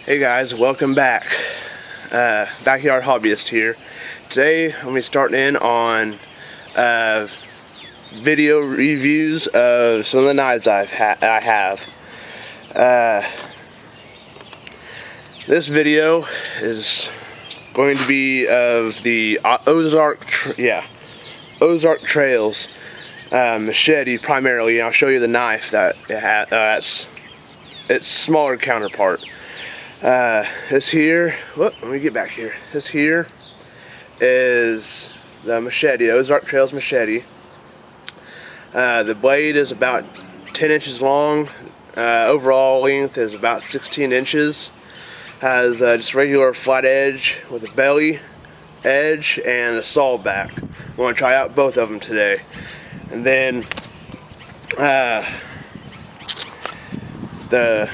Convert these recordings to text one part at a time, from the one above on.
Hey guys, welcome back. Backyard Hobbyist here. Today I'm going to be starting in on video reviews of some of the knives I have. This video is going to be of the Ozark Trails machete primarily. I'll show you the knife that it has. That's its smaller counterpart. This here, let me get back here. This here is the machete, Ozark Trails machete. The blade is about 10 inches long. Overall length is about 16 inches. Has just regular flat edge with a belly edge and a sawback. We're going to try out both of them today. And then the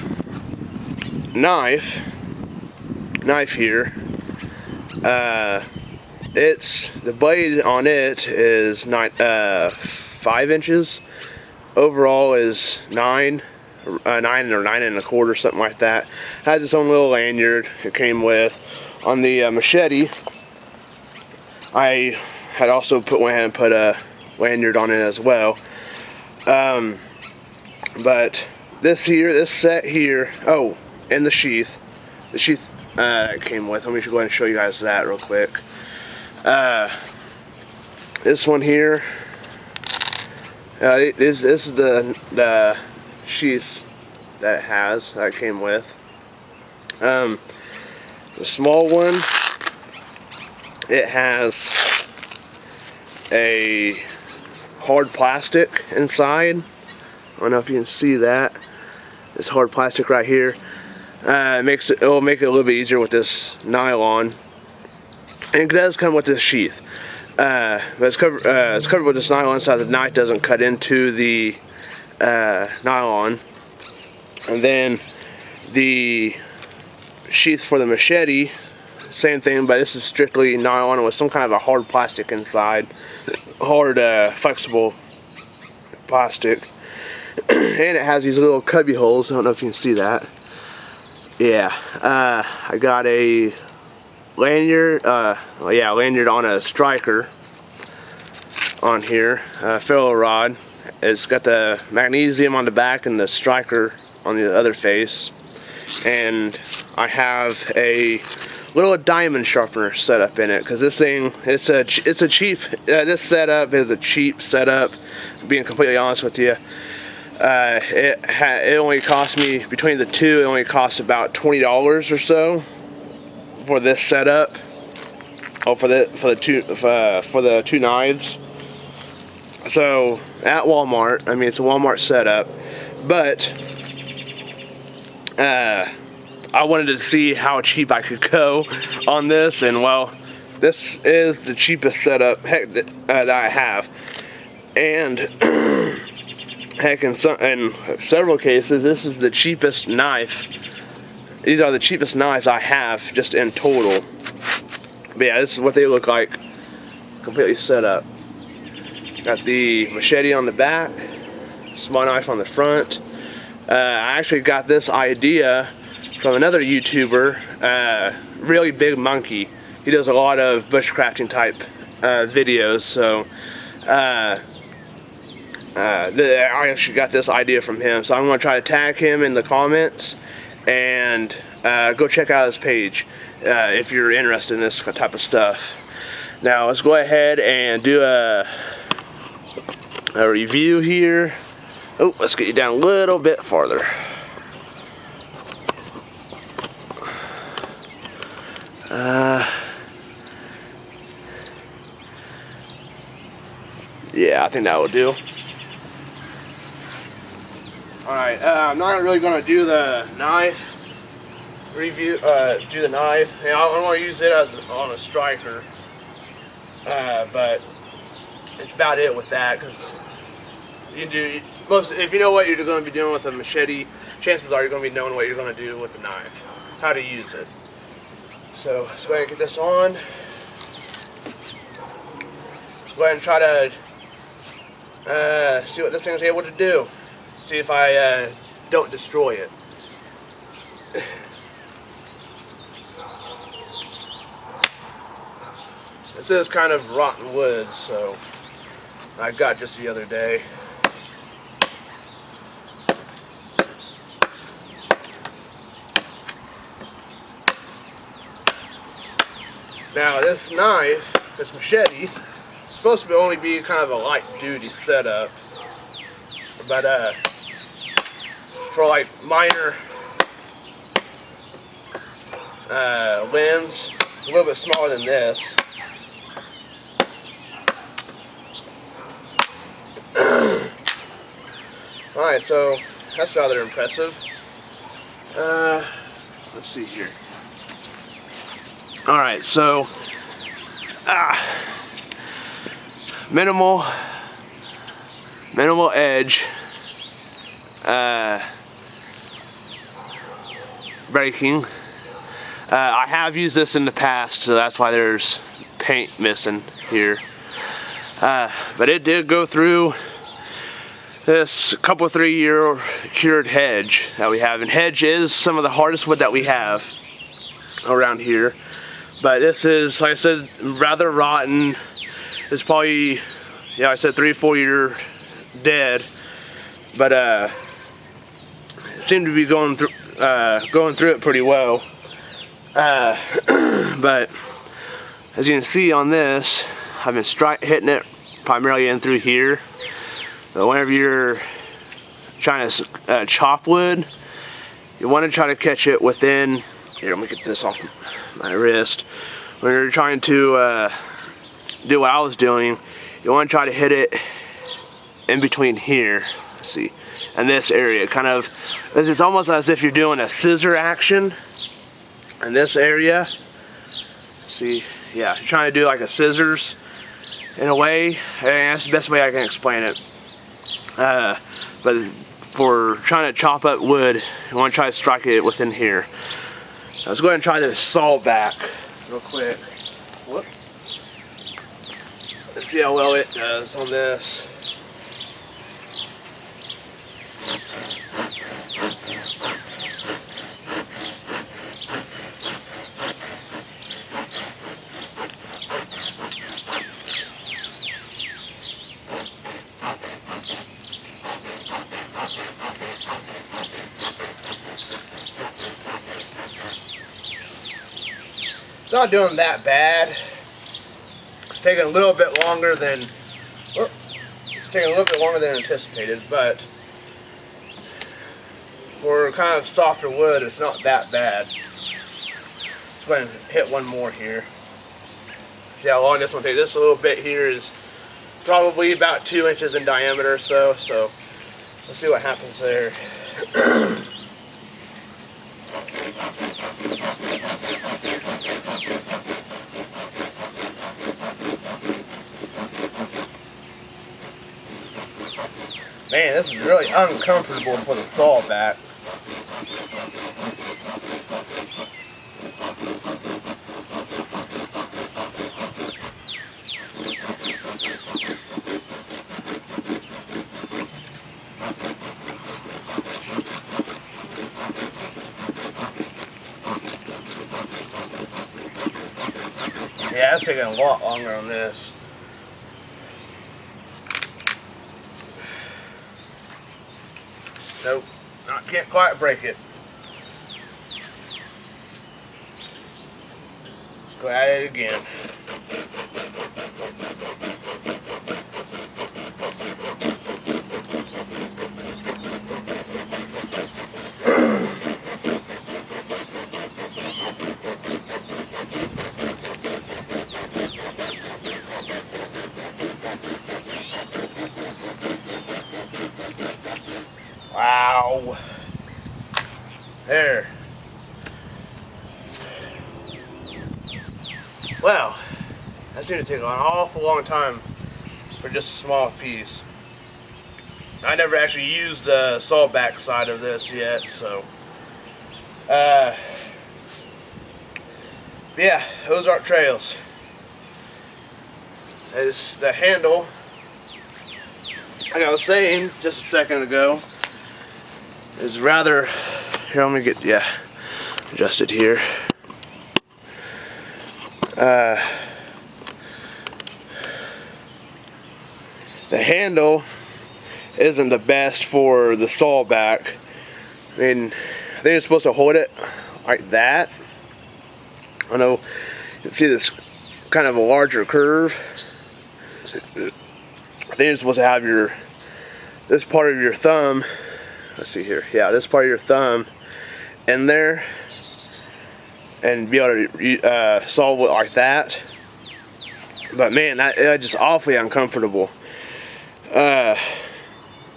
knife here, the blade on it is 5 inches. Overall is 9 or 9.25, something like that. Has its own little lanyard it came with. On the machete, I had also went ahead and put a lanyard on it as well. But this set here, oh, and the sheath it came with. Let me go ahead and show you guys that real quick. This one here, this is the sheath that it came with. The small one, it has a hard plastic inside. I don't know if you can see that. This hard plastic right here. It'll make it a little bit easier with this nylon, and it does come with this sheath. But it's covered with this nylon so the knife doesn't cut into the nylon. And then the sheath for the machete, same thing, but this is strictly nylon with some kind of a hard plastic inside, hard flexible plastic. And it has these little cubby holes. I don't know if you can see that. Yeah, I got a lanyard, lanyard on a striker on here, ferro rod. It's got the magnesium on the back and the striker on the other face. And I have a little diamond sharpener set up in it, because this thing, it's a cheap, this setup is a cheap setup, being completely honest with you. It only cost me, between the two, it only cost about $20 or so for this setup. Oh, for the two knives. So at Walmart, I mean, it's a Walmart setup, but I wanted to see how cheap I could go on this, and well, this is the cheapest setup that I have. And heck, in several cases, this is the cheapest knife. These are the cheapest knives I have, just in total. But yeah, this is what they look like, completely set up. Got the machete on the back, small knife on the front. I actually got this idea from another YouTuber, Really Big Monkey. He does a lot of bushcrafting type videos, so I actually got this idea from him, so I'm going to try to tag him in the comments and go check out his page if you're interested in this type of stuff. Now let's go ahead and do a review here. Oh, let's get you down a little bit farther. Yeah, I think that will do. Alright, I'm not really going to do the knife review, do the knife. I don't want to use it on a striker, but it's about it with that, because if you know what you're going to be doing with a machete, chances are you're going to be knowing what you're going to do with the knife, how to use it. So let's go ahead and get this on. Let's go ahead and try to see what this thing's able to do. See if I don't destroy it. This is kind of rotten wood, so I got just the other day. Now this knife, this machete, is supposed to only be kind of a light duty setup, but for like minor limbs, a little bit smaller than this. Alright, so that's rather impressive. Let's see here. Alright, so minimal edge breaking. I have used this in the past, so that's why there's paint missing here. But it did go through this couple 3-year cured hedge that we have, and hedge is some of the hardest wood that we have around here. But this is, like I said, rather rotten. It's probably, yeah, I said 3-4 year dead, but it seemed to be going through it pretty well. But as you can see on this, I've been hitting it primarily in through here. But whenever you're trying to chop wood, you want to try to catch it within. Here, let me get this off my wrist. When you're trying to do what I was doing, you want to try to hit it in between here. Let's see, and this area, kind of. This is almost as if you're doing a scissor action in this area. See, yeah, you're trying to do like a scissors in a way, and that's the best way I can explain it. But for trying to chop up wood, you want to try to strike it within here. Let's go ahead and try this Sawback real quick. Whoop. Let's see how well it does on this. It's not doing that bad. It's taking a little bit longer than anticipated, but for kind of softer wood, it's not that bad. Let's go ahead and hit one more here. See how long this one takes. This little bit here is probably about 2 inches in diameter or so. So let's see what happens there. Man, this is really uncomfortable for the Sawback. Yeah, it's taking a lot longer on this. Nope, can't quite break it. Let's go at it again. Wow. There. Wow. That's going to take an awful long time for just a small piece. I never actually used the Sawback side of this yet, so. Yeah, Ozark Trails. Is the handle, like I was saying just a second ago, is rather, here, let me get, yeah, adjusted here. The handle isn't the best for the Sawback. I mean, I think you're supposed to hold it like that. I know you can see this kind of a larger curve. I think you're supposed to have this part of your thumb, let's see here, yeah, this part of your thumb in there and be able to solve it like that. But man, that's just awfully uncomfortable. But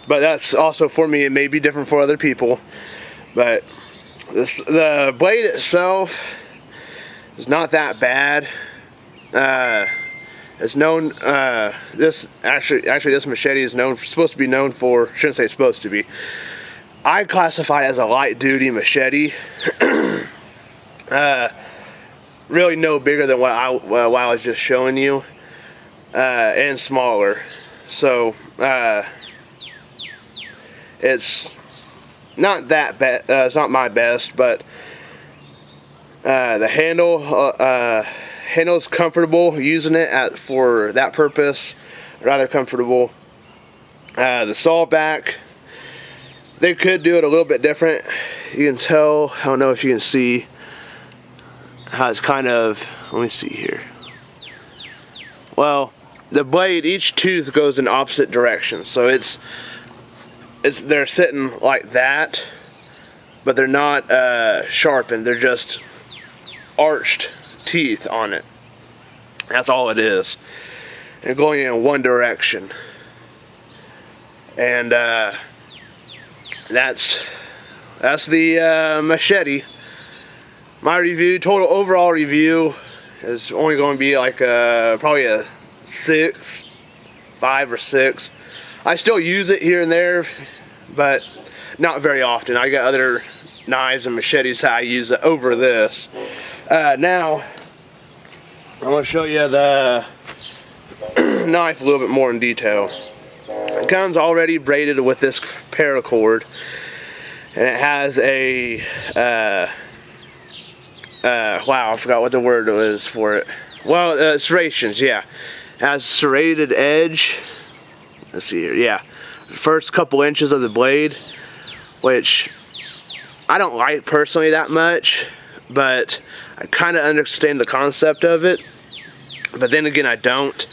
that's also for me. It may be different for other people. But the blade itself is not that bad. It's known. This machete is supposed to be known for. Shouldn't say supposed to be. I classify it as a light duty machete. Really no bigger than what I was just showing you, and smaller. So it's not that bad. It's not my best, but the handle's comfortable using it for that purpose. Rather comfortable. The Sawback, they could do it a little bit different. You can tell. I don't know if you can see how it's kind of. Let me see here. Well, the blade, each tooth goes in opposite directions, so they're sitting like that, but they're not sharpened. They're just arched teeth on it. That's all it is. And going in one direction. And that's the Machete. My review, total overall review, is only going to be like probably a 5 or 6. I still use it here and there, but not very often. I got other knives and machetes that I use over this. Now, I'm going to show you the knife a little bit more in detail. It comes already braided with this paracord, and it has a wow, I forgot what the word was for it. Well, serrations, yeah. It has serrated edge. Let's see here, yeah. First couple inches of the blade, which I don't like personally that much, but I kind of understand the concept of it. But then again, I don't.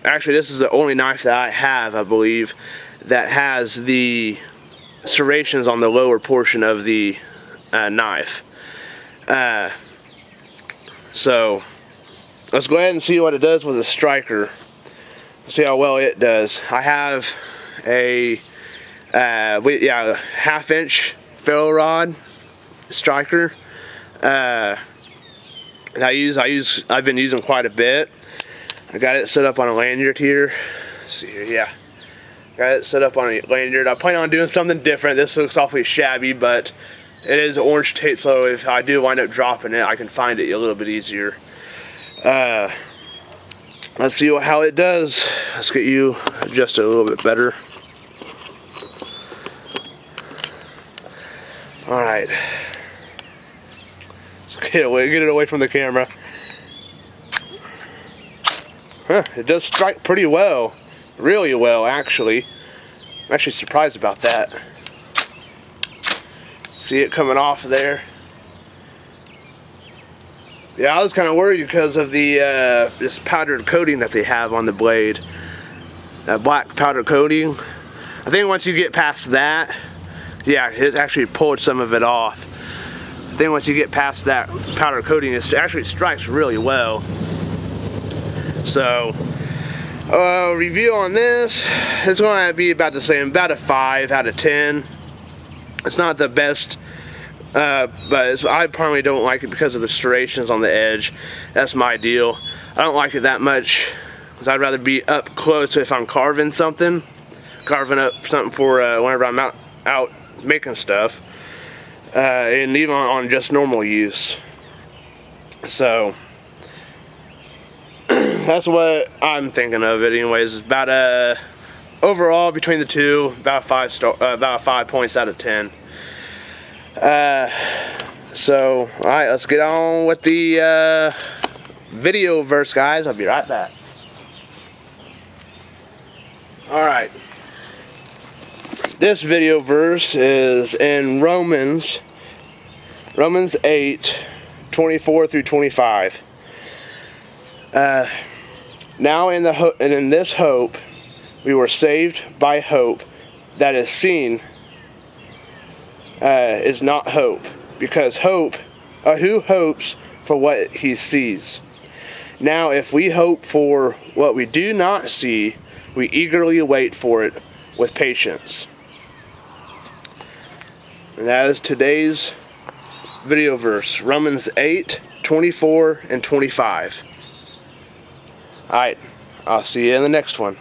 Actually, this is the only knife that I have, I believe, that has the serrations on the lower portion of the knife. So let's go ahead and see what it does with a striker. See how well it does. I have a half-inch ferro rod striker. I've been using quite a bit. I got it set up on a lanyard here. Let's see here, yeah. Got it set up on a lanyard. I plan on doing something different. This looks awfully shabby, but it is orange tape, so if I do wind up dropping it, I can find it a little bit easier. Let's see how it does. Let's get you adjusted a little bit better. Alright. Let's get it away from the camera. Huh, it does strike pretty well. Really well, actually. I'm actually surprised about that. See it coming off there. Yeah, I was kind of worried because of the this powdered coating that they have on the blade. That black powder coating. I think once you get past that, yeah, it actually pulled some of it off. I think once you get past that powder coating, it actually strikes really well. So, review on this, it's going to be about the same, about a 5 out of 10. It's not the best, but I probably don't like it because of the serrations on the edge. That's my deal. I don't like it that much because I'd rather be up close if I'm carving up something for whenever I'm out making stuff, and even on just normal use. So that's what I'm thinking of it anyways. It's about overall between the two, about 5 points out of 10. So alright, let's get on with the video verse, guys. I'll be right back. Alright. This video verse is in Romans 8, 24 through 25. Now in this hope we were saved by hope that is seen is not hope, because who hopes for what he sees? Now if we hope for what we do not see, we eagerly wait for it with patience. And that is today's video verse, Romans 8, 24 and 25. Alright, I'll see you in the next one.